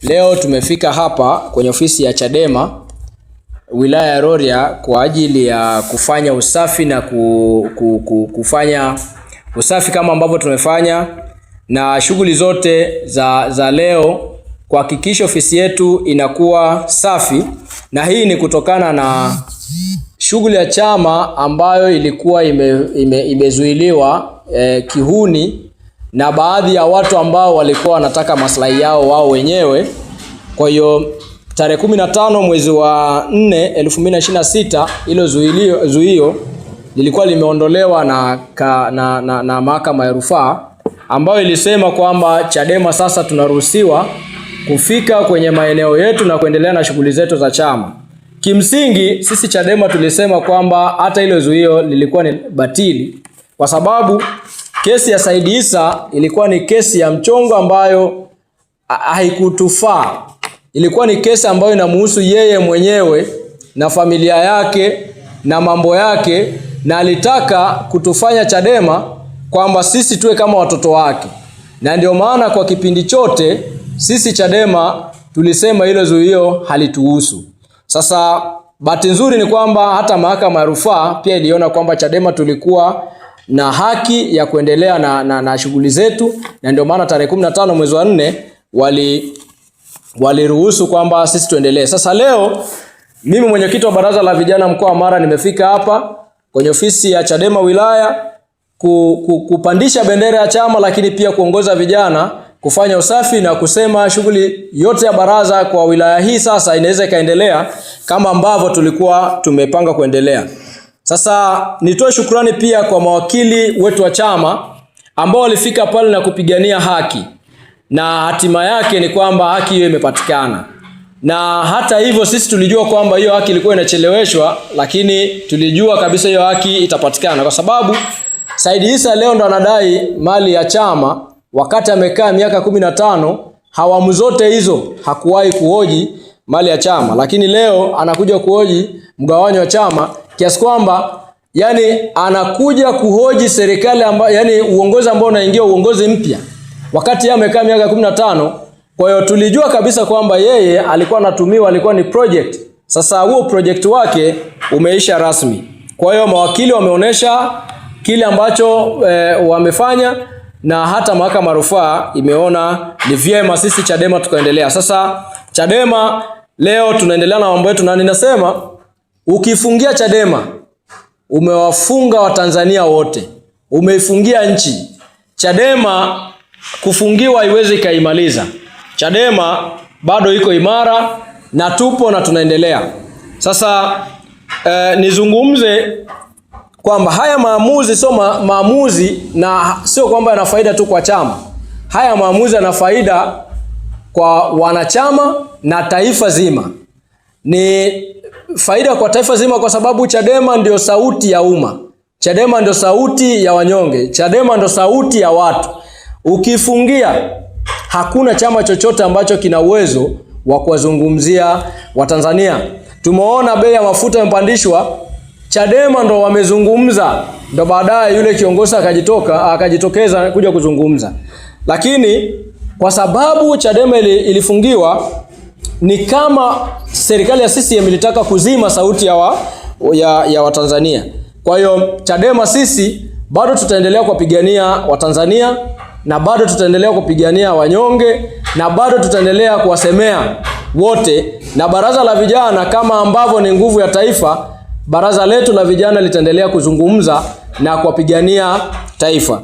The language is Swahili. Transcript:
Leo tumefika hapa kwenye ofisi ya Chadema wilaya ya Rorya kwa ajili ya kufanya usafi na kufanya usafi kama ambavyo tumefanya na shughuli zote za leo kuhakikisha ofisi yetu inakuwa safi, na hii ni kutokana na shughuli ya chama ambayo ilikuwa imezuiliwa kihuni na baadhi ya watu ambao walikuwa wanataka maslahi yao wao wenyewe. Kwa hiyo tarehe 15 mwezi wa 4 2026 hilo zuio lilikuwa limeondolewa na mahakama ya rufaa, ambayo ilisema kwamba Chadema sasa tunaruhusiwa kufika kwenye maeneo yetu na kuendelea na shughuli zetu za chama. Kimsingi sisi Chadema tulisema kwamba hata hilo zuio lilikuwa ni batili, kwa sababu kesi ya Said Issa ilikuwa ni kesi ya mchongo ambayo haikutufaa. Ilikuwa ni kesi ambayo inamuhusu yeye mwenyewe na familia yake na mambo yake, na alitaka kutufanya Chadema kwamba sisi tuwe kama watoto wake, na ndio maana kwa kipindi chote sisi Chadema tulisema hilo zuio halituhusu. Sasa bahati nzuri ni kwamba hata mahakama ya rufaa pia iliona kwamba Chadema tulikuwa na haki ya kuendelea na shughuli zetu, na ndio maana tarehe 15 mwezi wa 4 waliruhusu kwamba sisi tuendelee. Sasa leo mimi mwenyekiti wa baraza la vijana mkoa wa Mara nimefika hapa kwenye ofisi ya Chadema wilaya kupandisha bendera ya chama, lakini pia kuongoza vijana kufanya usafi na kusema shughuli yote ya baraza kwa wilaya hii sasa inaweza ikaendelea kama ambavyo tulikuwa tumepanga kuendelea. Sasa nitoe shukrani pia kwa mawakili wetu wa chama ambao walifika pale na kupigania haki, na hatima yake ni kwamba haki hiyo imepatikana. Na hata hivyo sisi tulijua kwamba hiyo haki ilikuwa inacheleweshwa, lakini tulijua kabisa hiyo haki itapatikana, kwa sababu Said Issa leo ndo anadai mali ya chama wakati amekaa miaka 15 hawamu zote hizo hakuwahi kuhoji mali ya chama, lakini leo anakuja kuhoji mgawanyo wa chama, kiasi kwamba yani anakuja kuhoji serikali ambayo yani uongozi ambao unaingia uongozi mpya wakati yeye amekaa miaka 15. Kwa hiyo tulijua kabisa kwamba yeye alikuwa anatumiwa, alikuwa ni project. Sasa huo project wake umeisha rasmi. Kwa hiyo mawakili wameonesha kile ambacho wamefanya, na hata mahakama ya rufaa imeona ni vyema sisi Chadema tukaendelea. Sasa Chadema leo tunaendelea na mambo yetu, na ninasema ukifungia Chadema umewafunga Watanzania wote, umeifungia nchi. Chadema kufungiwa haiwezi kaimaliza. Chadema bado iko imara na tupo na tunaendelea. Sasa nizungumze kwamba haya maamuzi sio maamuzi, na sio kwamba yana faida tu kwa chama. Haya maamuzi yana faida kwa wanachama na taifa zima. Ni faida kwa taifa zima kwa sababu Chadema ndio sauti ya umma. Chadema ndio sauti ya wanyonge. Chadema ndio sauti ya watu. Ukifungia, hakuna chama chochote ambacho kina uwezo wa kuwazungumzia Watanzania. Tumeona bei ya mafuta imepandishwa, Chadema ndo wamezungumza, ndo baadaye yule kiongozi akajitokeza kuja kuzungumza. Lakini kwa sababu Chadema ilifungiwa, ni kama serikali ya CCM ilitaka kuzima sauti ya Watanzania. Kwa hiyo Chadema sisi bado tutaendelea kupigania Watanzania, na bado tutaendelea kupigania wanyonge, na bado tutaendelea kuwasemea wote, na baraza la vijana kama ambavyo ni nguvu ya taifa, baraza letu la vijana litaendelea kuzungumza na kuwapigania taifa.